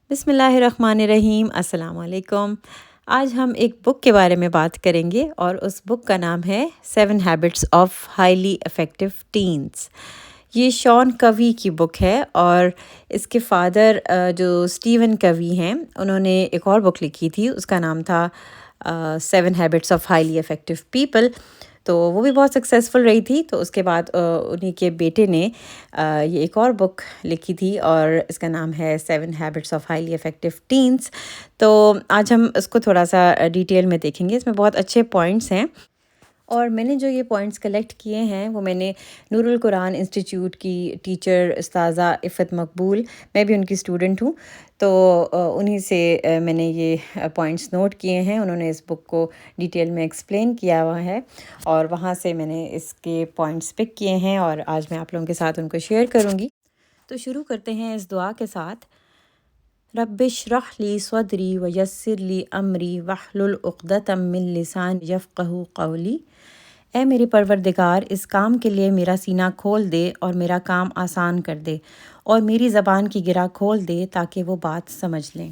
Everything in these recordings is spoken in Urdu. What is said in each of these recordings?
بسم اللہ الرحمن الرحیم، السلام علیکم۔ آج ہم ایک بک کے بارے میں بات کریں گے اور اس بک کا نام ہے 7 habits of highly effective teens. یہ شان کوی کی بک ہے اور اس کے فادر جو اسٹیون کوی ہیں، انہوں نے ایک اور بک لکھی تھی، اس کا نام تھا 7 habits of highly effective people. تو وہ بھی بہت سکسیزفل رہی تھی۔ تو اس کے بعد انہی کے بیٹے نے یہ ایک اور بک لکھی تھی اور اس کا نام ہے 7 habits of highly effective teens. تو آج ہم اس کو تھوڑا سا ڈیٹیل میں دیکھیں گے۔ اس میں بہت اچھے پوائنٹس ہیں اور میں نے جو یہ پوائنٹس کلیکٹ کیے ہیں وہ میں نے نور القرآن انسٹیٹیوٹ کی ٹیچر استاذہ عفت مقبول، میں بھی ان کی اسٹوڈنٹ ہوں، تو انہی سے میں نے یہ پوائنٹس نوٹ کیے ہیں۔ انہوں نے اس بک کو ڈیٹیل میں ایکسپلین کیا ہوا ہے اور وہاں سے میں نے اس کے پوائنٹس پک کیے ہیں اور آج میں آپ لوگوں کے ساتھ ان کو شیئر کروں گی۔ تو شروع کرتے ہیں اس دعا کے ساتھ۔ رب اشرح لی صدری ویسر لی امری واحلل عقدۃ من لسانی یفقہوا قولی۔ اے میرے پروردگار، اس کام کے لیے میرا سینہ کھول دے اور میرا کام آسان کر دے اور میری زبان کی گرہ کھول دے تاکہ وہ بات سمجھ لیں۔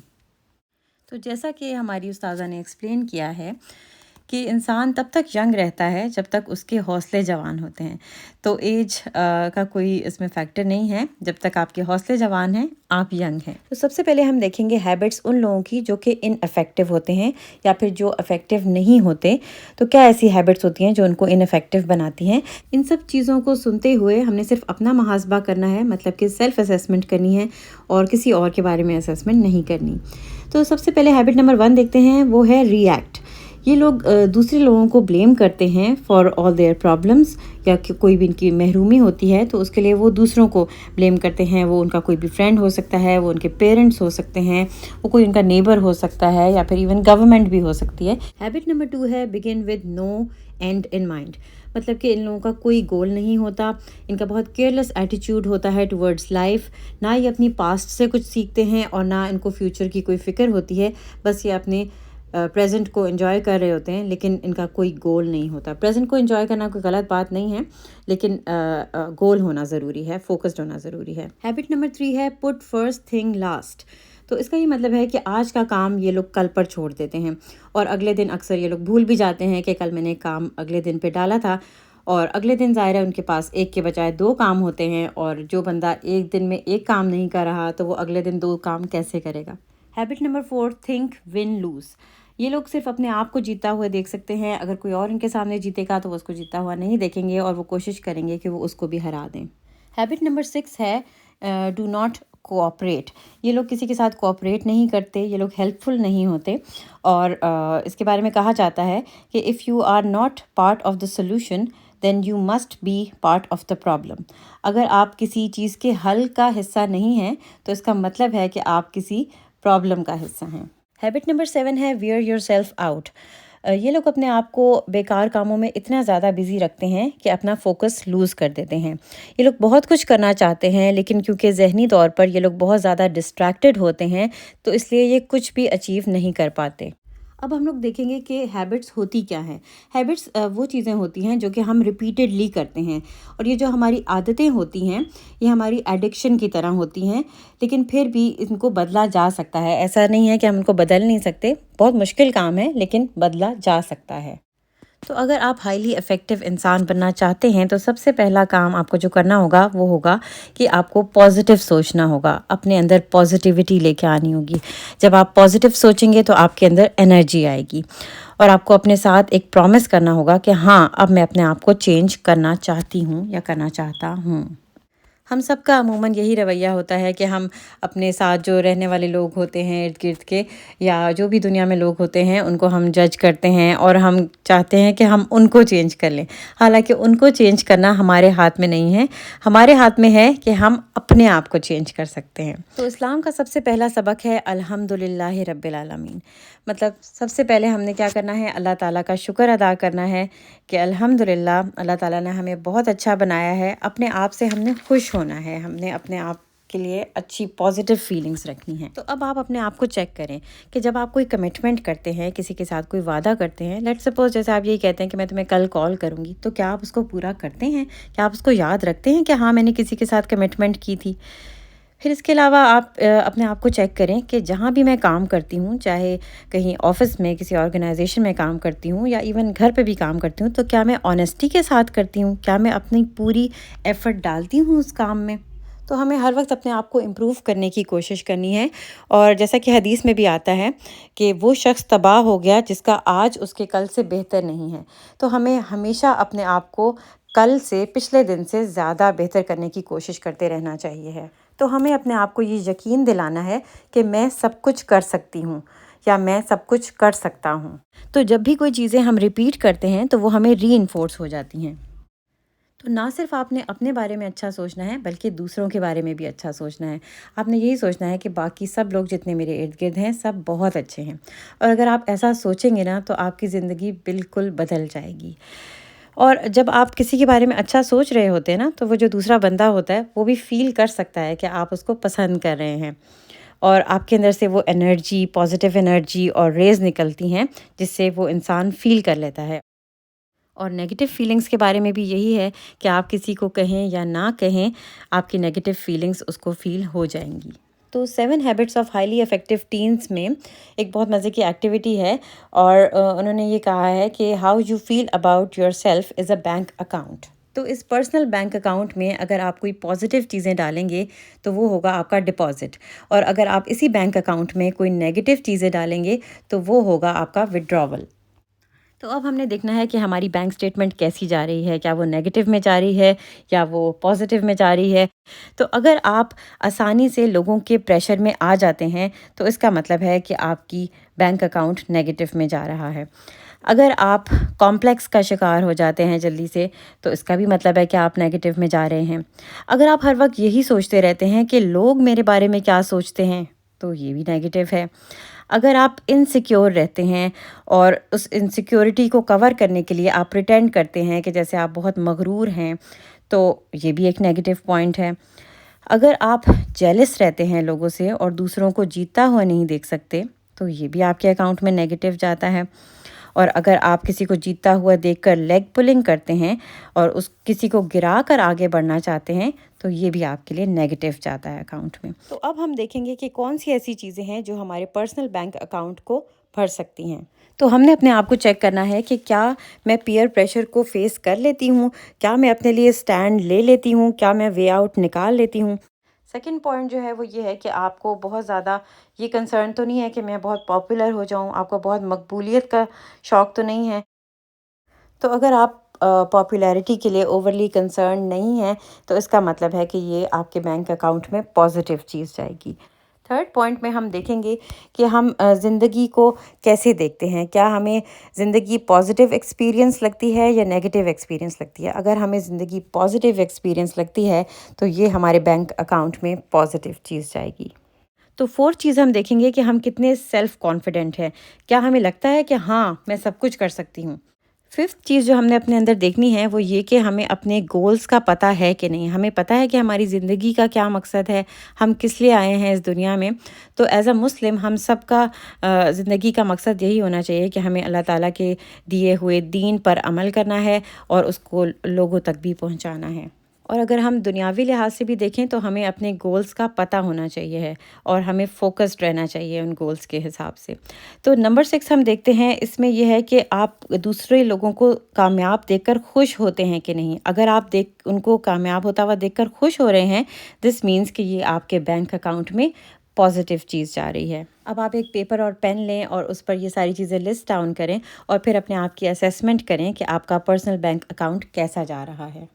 تو جیسا کہ ہماری استاذہ نے ایکسپلین کیا ہے کہ انسان تب تک ینگ رہتا ہے جب تک اس کے حوصلے جوان ہوتے ہیں۔ تو ایج کا کوئی اس میں فیکٹر نہیں ہے، جب تک آپ کے حوصلے جوان ہیں آپ ینگ ہیں۔ تو سب سے پہلے ہم دیکھیں گے ہیبٹس ان لوگوں کی جو کہ ان افیکٹو ہوتے ہیں یا پھر جو افیکٹو نہیں ہوتے۔ تو کیا ایسی ہیبٹس ہوتی ہیں جو ان کو ان افیکٹو بناتی ہیں؟ ان سب چیزوں کو سنتے ہوئے ہم نے صرف اپنا محاسبہ کرنا ہے، مطلب کہ سیلف اسیسمنٹ کرنی ہے اور کسی اور کے بارے میں اسیسمنٹ نہیں کرنی۔ تو سب سے پہلے ہیبٹ نمبر 1 دیکھتے ہیں، وہ ہے ری ایکٹ۔ یہ لوگ دوسرے لوگوں کو بلیم کرتے ہیں فار آل دیئر پرابلمس، یا کہ کوئی بھی ان کی محرومی ہوتی ہے تو اس کے لیے وہ دوسروں کو بلیم کرتے ہیں۔ وہ ان کا کوئی بھی فرینڈ ہو سکتا ہے، وہ ان کے پیرنٹس ہو سکتے ہیں، وہ کوئی ان کا نیبر ہو سکتا ہے یا پھر ایون گورنمنٹ بھی ہو سکتی ہے۔ ہیبٹ نمبر 2 ہے begin with no and in mind, مطلب کہ ان لوگوں کا کوئی گول نہیں ہوتا، ان کا بہت کیئرلیس ایٹیٹیوڈ ہوتا ہے ٹورڈز لائف۔ نہ یہ اپنی پاسٹ سے کچھ سیکھتے ہیں اور نہ ان کو فیوچر کی کوئی فکر ہوتی ہے، بس یہ اپنے پریزنٹ کو انجوائے کر رہے ہوتے ہیں، لیکن ان کا کوئی گول نہیں ہوتا۔ پریزنٹ کو انجوائے کرنا کوئی غلط بات نہیں ہے، لیکن گول ہونا ضروری ہے، فوکسڈ ہونا ضروری ہے۔ ہیبٹ نمبر 3 ہے پٹ فرسٹ تھنگ لاسٹ۔ تو اس کا یہ مطلب ہے کہ آج کا کام یہ لوگ کل پر چھوڑ دیتے ہیں اور اگلے دن اکثر یہ لوگ بھول بھی جاتے ہیں کہ کل میں نے کام اگلے دن پہ ڈالا تھا، اور اگلے دن ظاہر ہے ان کے پاس ایک کے بجائے 2 کام ہوتے ہیں، اور جو بندہ ایک دن میں ایک کام نہیں کر رہا تو وہ اگلے دن 2 کام کیسے کرے گا۔ Habit number 4 think win lose. یہ لوگ صرف اپنے آپ کو جیتا ہوا دیکھ سکتے ہیں، اگر کوئی اور ان کے سامنے جیتے گا تو وہ اس کو جیتا ہوا نہیں دیکھیں گے اور وہ کوشش کریں گے کہ وہ اس کو بھی ہرا دیں۔ ہیبٹ نمبر 6 ہے ڈو ناٹ کوآپریٹ۔ یہ لوگ کسی کے ساتھ کوآپریٹ نہیں کرتے، یہ لوگ ہیلپ فل نہیں ہوتے، اور اس کے بارے میں کہا جاتا ہے کہ if you are not part of the solution then you must be part of the problem. اگر آپ کسی چیز کے حل کا حصہ نہیں ہیں تو اس کا مطلب ہے کہ آپ کسی پرابلم کا حصہ ہیں۔ ہیبٹ نمبر 7 ہے ویئر یور سیلف آؤٹ۔ یہ لوگ اپنے آپ کو بیکار کاموں میں اتنا زیادہ بزی رکھتے ہیں کہ اپنا فوکس لوز کر دیتے ہیں۔ یہ لوگ بہت کچھ کرنا چاہتے ہیں لیکن کیونکہ ذہنی طور پر یہ لوگ بہت زیادہ ڈسٹریکٹڈ ہوتے ہیں تو اس لیے یہ کچھ بھی اچیو نہیں کر پاتے۔ اب ہم لوگ دیکھیں گے کہ ہیبٹس ہوتی کیا ہیں۔ ہیبٹس وہ چیزیں ہوتی ہیں جو کہ ہم ریپیٹڈلی کرتے ہیں، اور یہ جو ہماری عادتیں ہوتی ہیں یہ ہماری ایڈکشن کی طرح ہوتی ہیں، لیکن پھر بھی ان کو بدلا جا سکتا ہے۔ ایسا نہیں ہے کہ ہم ان کو بدل نہیں سکتے، بہت مشکل کام ہے لیکن بدلا جا سکتا ہے۔ تو اگر آپ ہائیلی افیکٹو انسان بننا چاہتے ہیں تو سب سے پہلا کام آپ کو جو کرنا ہوگا وہ ہوگا کہ آپ کو پازیٹیو سوچنا ہوگا، اپنے اندر پازیٹیوٹی لے کے آنی ہوگی۔ جب آپ پازیٹیو سوچیں گے تو آپ کے اندر انرجی آئے گی، اور آپ کو اپنے ساتھ ایک پرومس کرنا ہوگا کہ ہاں اب میں اپنے آپ کو چینج کرنا چاہتی ہوں یا کرنا چاہتا ہوں۔ ہم سب کا عموماً یہی رویہ ہوتا ہے کہ ہم اپنے ساتھ جو رہنے والے لوگ ہوتے ہیں ارد گرد کے، یا جو بھی دنیا میں لوگ ہوتے ہیں، ان کو ہم جج کرتے ہیں اور ہم چاہتے ہیں کہ ہم ان کو چینج کر لیں، حالانکہ ان کو چینج کرنا ہمارے ہاتھ میں نہیں ہے۔ ہمارے ہاتھ میں ہے کہ ہم اپنے آپ کو چینج کر سکتے ہیں۔ تو اسلام کا سب سے پہلا سبق ہے الحمدللہ رب العالمین، مطلب سب سے پہلے ہم نے کیا کرنا ہے، اللہ تعالیٰ کا شکر ادا کرنا ہے کہ الحمدللہ اللہ تعالیٰ نے ہمیں بہت اچھا بنایا ہے۔ اپنے آپ سے ہم نے خوش ہونا ہے، ہم نے اپنے آپ کے لیے اچھی پازیٹیو فیلنگز رکھنی ہیں۔ تو اب آپ اپنے آپ کو چیک کریں کہ جب آپ کوئی کمٹمنٹ کرتے ہیں، کسی کے ساتھ کوئی وعدہ کرتے ہیں، لیٹ سپوز جیسے آپ یہی کہتے ہیں کہ میں تمہیں کل کال کروں گی، تو کیا آپ اس کو پورا کرتے ہیں؟ کیا آپ اس کو یاد رکھتے ہیں کہ ہاں میں نے کسی کے ساتھ کمٹمنٹ کی تھی؟ پھر اس کے علاوہ آپ اپنے آپ کو چیک کریں کہ جہاں بھی میں کام کرتی ہوں، چاہے کہیں آفس میں کسی آرگنائزیشن میں کام کرتی ہوں یا ایون گھر پہ بھی کام کرتی ہوں، تو کیا میں آنیسٹی کے ساتھ کرتی ہوں؟ کیا میں اپنی پوری ایفرٹ ڈالتی ہوں اس کام میں؟ تو ہمیں ہر وقت اپنے آپ کو امپروو کرنے کی کوشش کرنی ہے، اور جیسا کہ حدیث میں بھی آتا ہے کہ وہ شخص تباہ ہو گیا جس کا آج اس کے کل سے بہتر نہیں ہے۔ تو ہمیں ہمیشہ اپنے آپ کو کل سے، پچھلے دن سے زیادہ بہتر کرنے کی کوشش کرتے رہنا چاہیے ہے۔ تو ہمیں اپنے آپ کو یہ یقین دلانا ہے کہ میں سب کچھ کر سکتی ہوں یا میں سب کچھ کر سکتا ہوں۔ تو جب بھی کوئی چیزیں ہم ریپیٹ کرتے ہیں تو وہ ہمیں ری انفورس ہو جاتی ہیں۔ تو نہ صرف آپ نے اپنے بارے میں اچھا سوچنا ہے بلکہ دوسروں کے بارے میں بھی اچھا سوچنا ہے۔ آپ نے یہی سوچنا ہے کہ باقی سب لوگ جتنے میرے ارد گرد ہیں سب بہت اچھے ہیں، اور اگر آپ ایسا سوچیں گے نا تو آپ کی زندگی بالکل بدل جائے گی۔ اور جب آپ کسی کے بارے میں اچھا سوچ رہے ہوتے ہیں نا تو وہ جو دوسرا بندہ ہوتا ہے وہ بھی فیل کر سکتا ہے کہ آپ اس کو پسند کر رہے ہیں، اور آپ کے اندر سے وہ انرجی، پازیٹیو انرجی اور ریز نکلتی ہیں جس سے وہ انسان فیل کر لیتا ہے۔ اور نیگیٹو فیلنگس کے بارے میں بھی یہی ہے کہ آپ کسی کو کہیں یا نہ کہیں، آپ کی نیگیٹو فیلنگس اس کو فیل ہو جائیں گی۔ تو 7 habits of highly effective teens میں ایک بہت مزے کی ایکٹیویٹی ہے، اور انہوں نے یہ کہا ہے کہ how you feel about yourself is a bank account. تو اس پرسنل بینک اکاؤنٹ میں اگر آپ کوئی پازیٹیو چیزیں ڈالیں گے تو وہ ہوگا آپ کا ڈپازٹ، اور اگر آپ اسی بینک اکاؤنٹ میں کوئی نیگیٹو چیزیں ڈالیں گے تو وہ ہوگا آپ کا وڈراول۔ تو اب ہم نے دیکھنا ہے کہ ہماری بینک سٹیٹمنٹ کیسی جا رہی ہے، کیا وہ نیگیٹو میں جا رہی ہے یا وہ پازیٹیو میں جا رہی ہے۔ تو اگر آپ آسانی سے لوگوں کے پریشر میں آ جاتے ہیں تو اس کا مطلب ہے کہ آپ کی بینک اکاؤنٹ نیگیٹو میں جا رہا ہے۔ اگر آپ کمپلیکس کا شکار ہو جاتے ہیں جلدی سے تو اس کا بھی مطلب ہے کہ آپ نیگیٹو میں جا رہے ہیں۔ اگر آپ ہر وقت یہی سوچتے رہتے ہیں کہ لوگ میرے بارے میں کیا سوچتے ہیں تو یہ بھی نیگیٹو ہے۔ اگر آپ انسیکیور رہتے ہیں اور اس انسیکیورٹی کو کور کرنے کے لیے آپ پریٹینڈ کرتے ہیں کہ جیسے آپ بہت مغرور ہیں تو یہ بھی ایک نیگیٹو پوائنٹ ہے۔ اگر آپ جیلس رہتے ہیں لوگوں سے اور دوسروں کو جیتتا ہوا نہیں دیکھ سکتے تو یہ بھی آپ کے اکاؤنٹ میں نیگیٹو جاتا ہے۔ اور اگر آپ کسی کو جیتتا ہوا دیکھ کر لیگ پلنگ کرتے ہیں اور اس کسی کو گرا کر آگے بڑھنا چاہتے ہیں تو یہ بھی آپ کے لیے نیگیٹو جاتا ہے اکاؤنٹ میں۔ تو اب ہم دیکھیں گے کہ کون سی ایسی چیزیں ہیں جو ہمارے پرسنل بینک اکاؤنٹ کو بھر سکتی ہیں۔ تو ہم نے اپنے آپ کو چیک کرنا ہے کہ کیا میں پیئر پریشر کو فیس کر لیتی ہوں، کیا میں اپنے لیے سٹینڈ لے لیتی ہوں، کیا میں وے آؤٹ نکال لیتی ہوں۔ سیکنڈ پوائنٹ جو ہے وہ یہ ہے کہ آپ کو بہت زیادہ یہ کنسرن تو نہیں ہے کہ میں بہت پاپولر ہو جاؤں، آپ کو بہت مقبولیت کا شوق تو نہیں ہے۔ تو اگر آپ پاپولیرٹی کے لیے اوورلی کنسرن نہیں ہیں تو اس کا مطلب ہے کہ یہ آپ کے بینک اکاؤنٹ میں پازیٹیو چیز جائے گی۔ تھرڈ پوائنٹ میں ہم دیکھیں گے کہ ہم زندگی کو کیسے دیکھتے ہیں، کیا ہمیں زندگی پازیٹیو ایکسپیرینس لگتی ہے یا نیگیٹیو ایکسپیرینس لگتی ہے۔ اگر ہمیں زندگی پازیٹیو ایکسپیرینس لگتی ہے تو یہ ہمارے بینک اکاؤنٹ میں پازیٹیو چیز جائے گی۔ تو فورتھ چیز ہم دیکھیں گے کہ ہم کتنے سیلف کانفیڈنٹ ہیں، کیا ہمیں لگتا ہے کہ ہاں میں سب کچھ کر سکتی ہوں۔ ففتھ چیز جو ہم نے اپنے اندر دیکھنی ہے وہ یہ کہ ہمیں اپنے گولز کا پتہ ہے کہ نہیں، ہمیں پتہ ہے کہ ہماری زندگی کا کیا مقصد ہے، ہم کس لیے آئے ہیں اس دنیا میں۔ تو ایز اے مسلم ہم سب کا زندگی کا مقصد یہی ہونا چاہیے کہ ہمیں اللہ تعالیٰ کے دیے ہوئے دین پر عمل کرنا ہے اور اس کو لوگوں تک بھی پہنچانا ہے۔ اور اگر ہم دنیاوی لحاظ سے بھی دیکھیں تو ہمیں اپنے گولز کا پتہ ہونا چاہیے ہے اور ہمیں فوکسڈ رہنا چاہیے ان گولز کے حساب سے۔ تو نمبر 6 ہم دیکھتے ہیں، اس میں یہ ہے کہ آپ دوسرے لوگوں کو کامیاب دیکھ کر خوش ہوتے ہیں کہ نہیں۔ اگر آپ ان کو کامیاب ہوتا ہوا دیکھ کر خوش ہو رہے ہیں، دس مینس کہ یہ آپ کے بینک اکاؤنٹ میں پازیٹیو چیز جا رہی ہے۔ اب آپ ایک پیپر اور پین لیں اور اس پر یہ ساری چیزیں لسٹ ڈاؤن کریں اور پھر اپنے آپ کی اسیسمنٹ کریں کہ آپ کا پرسنل بینک اکاؤنٹ کیسا جا رہا ہے۔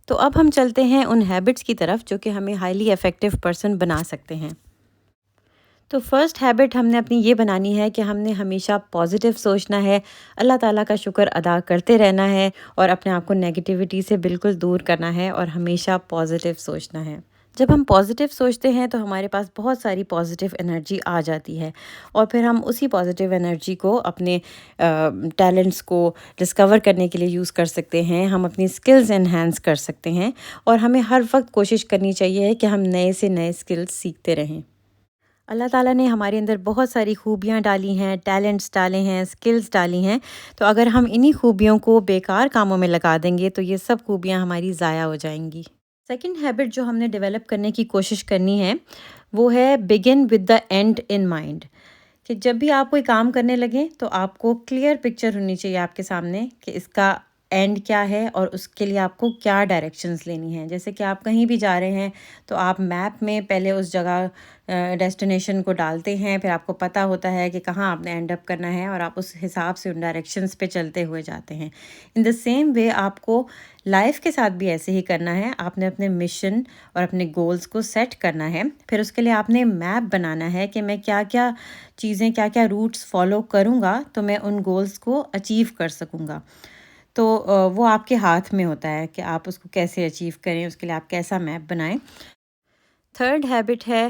تو اب ہم چلتے ہیں ان ہیبٹس کی طرف جو کہ ہمیں ہائیلی افیکٹو پرسن بنا سکتے ہیں۔ تو فرسٹ ہیبٹ ہم نے اپنی یہ بنانی ہے کہ ہم نے ہمیشہ پازیٹیو سوچنا ہے، اللہ تعالیٰ کا شکر ادا کرتے رہنا ہے اور اپنے آپ کو نیگیٹیوٹی سے بالکل دور کرنا ہے اور ہمیشہ پازیٹیو سوچنا ہے۔ جب ہم پازیٹیو سوچتے ہیں تو ہمارے پاس بہت ساری پازیٹیو انرجی آ جاتی ہے، اور پھر ہم اسی پازیٹیو انرجی کو اپنے ٹیلنٹس کو ڈسکور کرنے کے لیے یوز کر سکتے ہیں، ہم اپنی سکلز انہینس کر سکتے ہیں، اور ہمیں ہر وقت کوشش کرنی چاہیے کہ ہم نئے سے نئے سکلز سیکھتے رہیں۔ اللہ تعالیٰ نے ہمارے اندر بہت ساری خوبیاں ڈالی ہیں، ٹیلنٹس ڈالے ہیں، سکلز ڈالی ہیں، تو اگر ہم انہی خوبیوں کو بیکار کاموں میں لگا دیں گے تو یہ سب خوبیاں ہماری ضائع ہو جائیں گی۔ سیکنڈ ہیبٹ جو ہم نے ڈیولپ کرنے کی کوشش کرنی ہے وہ ہے begin with the and in mind, کہ جب بھی آپ کوئی کام کرنے لگیں تو آپ کو کلیئر پکچر ہونی چاہیے آپ کے سامنے کہ اس کا اینڈ کیا ہے اور اس کے لیے آپ کو کیا ڈائریکشنز لینی ہیں۔ جیسے کہ آپ کہیں بھی جا رہے ہیں تو آپ میپ میں پہلے اس جگہ ڈیسٹینیشن کو ڈالتے ہیں، پھر آپ کو پتہ ہوتا ہے کہ کہاں آپ نے اینڈ اپ کرنا ہے اور آپ اس حساب سے ان ڈائریکشنز پہ چلتے ہوئے جاتے ہیں۔ ان دا سیم وے آپ کو لائف کے ساتھ بھی ایسے ہی کرنا ہے۔ آپ نے اپنے مشن اور اپنے گولز کو سیٹ کرنا ہے، پھر اس کے لیے آپ نے میپ بنانا ہے کہ میں کیا کیا چیزیں، کیا کیا روٹس فالو کروں گا تو میں ان گولز کو اچیو کر سکوں گا۔ تو وہ آپ کے ہاتھ میں ہوتا ہے کہ آپ اس کو کیسے اچیو کریں، اس کے لیے آپ کیسا میپ بنائیں۔ تھرڈ ہیبٹ ہے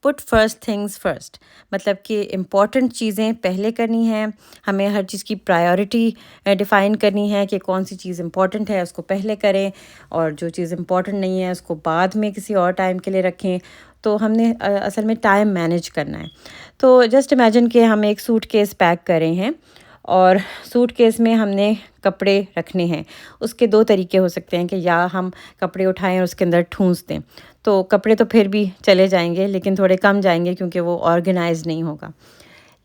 پٹ فرسٹ تھنگز فرسٹ، مطلب کہ امپورٹنٹ چیزیں پہلے کرنی ہیں۔ ہمیں ہر چیز کی پرائیورٹی ڈیفائن کرنی ہے کہ کون سی چیز امپورٹنٹ ہے اس کو پہلے کریں، اور جو چیز امپورٹنٹ نہیں ہے اس کو بعد میں کسی اور ٹائم کے لیے رکھیں۔ تو ہم نے اصل میں ٹائم مینیج کرنا ہے۔ تو جسٹ امیجن کہ ہم ایک سوٹ کیس پیک کر رہے ہیں اور سوٹ کیس میں ہم نے کپڑے رکھنے ہیں۔ اس کے دو طریقے ہو سکتے ہیں کہ یا ہم کپڑے اٹھائیں اور اس کے اندر ٹھونس دیں، تو کپڑے تو پھر بھی چلے جائیں گے لیکن تھوڑے کم جائیں گے کیونکہ وہ آرگنائز نہیں ہوگا۔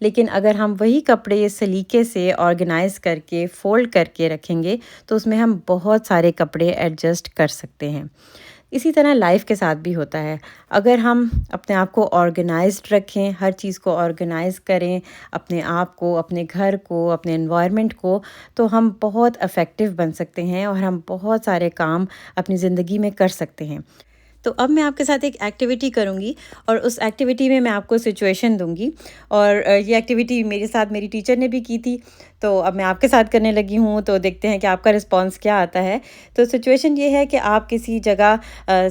لیکن اگر ہم وہی کپڑے سلیقے سے آرگنائز کر کے فولڈ کر کے رکھیں گے تو اس میں ہم بہت سارے کپڑے ایڈجسٹ کر سکتے ہیں۔ اسی طرح لائف کے ساتھ بھی ہوتا ہے۔ اگر ہم اپنے آپ کو آرگنائزڈ رکھیں، ہر چیز کو آرگنائز کریں، اپنے آپ کو، اپنے گھر کو، اپنے انوائرمنٹ کو، تو ہم بہت افیکٹو بن سکتے ہیں اور ہم بہت سارے کام اپنی زندگی میں کر سکتے ہیں۔ تو اب میں آپ کے ساتھ ایک ایکٹیویٹی کروں گی اور اس ایکٹیویٹی میں میں آپ کو سچویشن دوں گی، اور یہ ایکٹیویٹی میرے ساتھ میری ٹیچر نے بھی کی تھی، تو اب میں آپ کے ساتھ کرنے لگی ہوں، تو دیکھتے ہیں کہ آپ کا رسپانس کیا آتا ہے۔ تو سچویشن یہ ہے کہ آپ کسی جگہ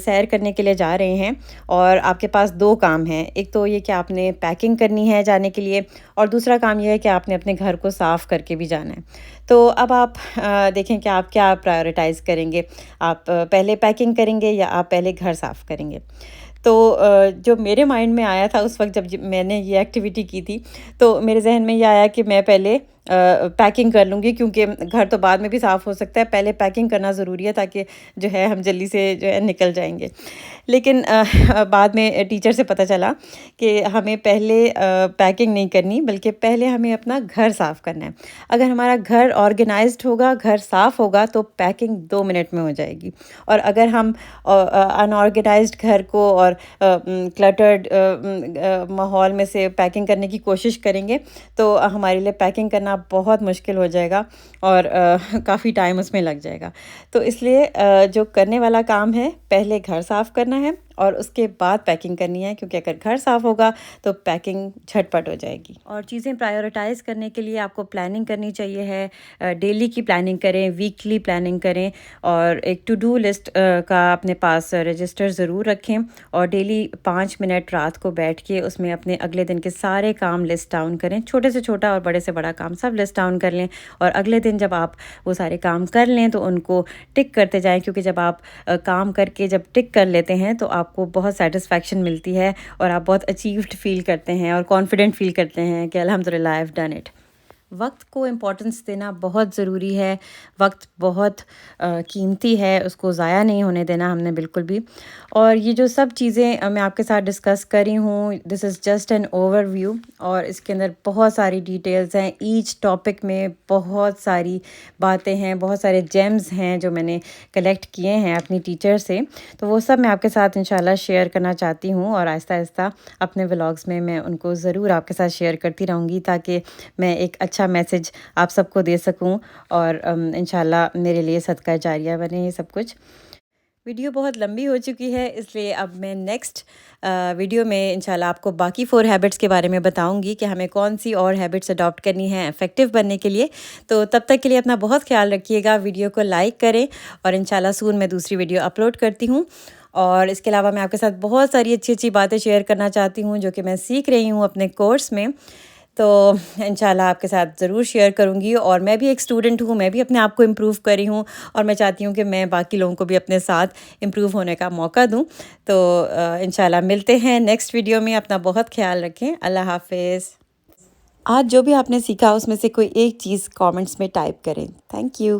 سیر کرنے کے لیے جا رہے ہیں اور آپ کے پاس دو کام ہیں۔ ایک تو یہ کہ آپ نے پیکنگ کرنی ہے جانے کے لیے، اور دوسرا کام یہ ہے کہ آپ نے اپنے گھر کو صاف کر کے بھی جانا ہے۔ تو اب آپ دیکھیں کہ آپ کیا پرائیورٹائز کریں گے، آپ پہلے پیکنگ کریں گے یا آپ پہلے گھر صاف کریں گے۔ تو جو میرے مائنڈ میں آیا تھا اس وقت جب میں نے یہ ایکٹیویٹی کی تھی، تو میرے ذہن میں یہ آیا کہ میں پہلے پیکنگ کر لوں گی، کیونکہ گھر تو بعد میں بھی صاف ہو سکتا ہے، پہلے پیکنگ کرنا ضروری ہے تاکہ جو ہے ہم جلدی سے جو ہے نکل جائیں گے۔ لیکن بعد میں ٹیچر سے پتہ چلا کہ ہمیں پہلے پیکنگ نہیں کرنی، بلکہ پہلے ہمیں اپنا گھر صاف کرنا ہے۔ اگر ہمارا گھر آرگنائزڈ ہوگا، گھر صاف ہوگا، تو پیکنگ 2 منٹ میں ہو جائے گی، اور اگر ہم ان آرگنائزڈ گھر کو اور کلٹرڈ ماحول میں سے پیکنگ کرنے کی کوشش کریں گے تو ہمارے لیے پیکنگ کرنا بہت مشکل ہو جائے گا اور کافی ٹائم اس میں لگ جائے گا۔ تو اس لیے جو کرنے والا کام ہے، پہلے گھر صاف کرنا ہے اور اس کے بعد پیکنگ کرنی ہے، کیونکہ اگر گھر صاف ہوگا تو پیکنگ جھٹ پٹ ہو جائے گی۔ اور چیزیں پرائیورٹائز کرنے کے لیے آپ کو پلاننگ کرنی چاہیے ہے، ڈیلی کی پلاننگ کریں، ویکلی پلاننگ کریں، اور ایک ٹو ڈو لسٹ کا اپنے پاس رجسٹر ضرور رکھیں، اور ڈیلی 5 منٹ رات کو بیٹھ کے اس میں اپنے اگلے دن کے سارے کام لسٹ ڈاؤن کریں، چھوٹے سے چھوٹا اور بڑے سے بڑا کام سب لسٹ ڈاؤن کر لیں، اور اگلے دن جب آپ وہ سارے کام کر لیں تو ان کو ٹک کرتے جائیں، کیونکہ جب آپ کام کر کے جب ٹک کر لیتے ہیں تو آپ کو بہت سیٹسفیکشن ملتی ہے اور آپ بہت اچیوڈ فیل کرتے ہیں اور کانفیڈنٹ فیل کرتے ہیں کہ الحمدللہ آئی ہیو ڈن اٹ۔ وقت کو امپورٹنس دینا بہت ضروری ہے، وقت بہت قیمتی ہے، اس کو ضائع نہیں ہونے دینا ہم نے بالکل بھی۔ اور یہ جو سب چیزیں میں آپ کے ساتھ ڈسکس کری ہوں، this is just an overview, اور اس کے اندر بہت ساری ڈیٹیلز ہیں، ایچ ٹاپک میں بہت ساری باتیں ہیں، بہت سارے جیمز ہیں جو میں نے کلیکٹ کیے ہیں اپنی ٹیچر سے، تو وہ سب میں آپ کے ساتھ انشاءاللہ شیئر کرنا چاہتی ہوں، اور آہستہ آہستہ اپنے ولاگز میں ان کو ضرور آپ کے ساتھ شیئر کرتی رہوں گی، تاکہ میں ایک اچھا میسج آپ سب کو دے سکوں، اور انشاءاللہ میرے لیے صدقہ جاریہ بنے یہ سب کچھ۔ ویڈیو بہت لمبی ہو چکی ہے، اس لیے اب میں نیکسٹ ویڈیو میں انشاءاللہ آپ کو باقی 4 ہیبٹس کے بارے میں بتاؤں گی کہ ہمیں کون سی اور ہیبٹس اڈاپٹ کرنی ہیں افیکٹو بننے کے لیے۔ تو تب تک کے لیے اپنا بہت خیال رکھیے گا، ویڈیو کو لائک کریں، اور انشاءاللہ سون میں دوسری ویڈیو اپلوڈ کرتی ہوں۔ اور اس کے علاوہ میں آپ کے ساتھ بہت ساری اچھی اچھی باتیں شیئر کرنا چاہتی ہوں جو کہ میں سیکھ رہی ہوں اپنے کورس میں، تو انشاءاللہ آپ کے ساتھ ضرور شیئر کروں گی۔ اور میں بھی ایک اسٹوڈنٹ ہوں، میں بھی اپنے آپ کو امپروو کر رہی ہوں، اور میں چاہتی ہوں کہ میں باقی لوگوں کو بھی اپنے ساتھ امپروو ہونے کا موقع دوں۔ تو انشاءاللہ ملتے ہیں نیکسٹ ویڈیو میں، اپنا بہت خیال رکھیں، اللہ حافظ۔ آج جو بھی آپ نے سیکھا اس میں سے کوئی ایک چیز کامنٹس میں ٹائپ کریں۔ Thank you.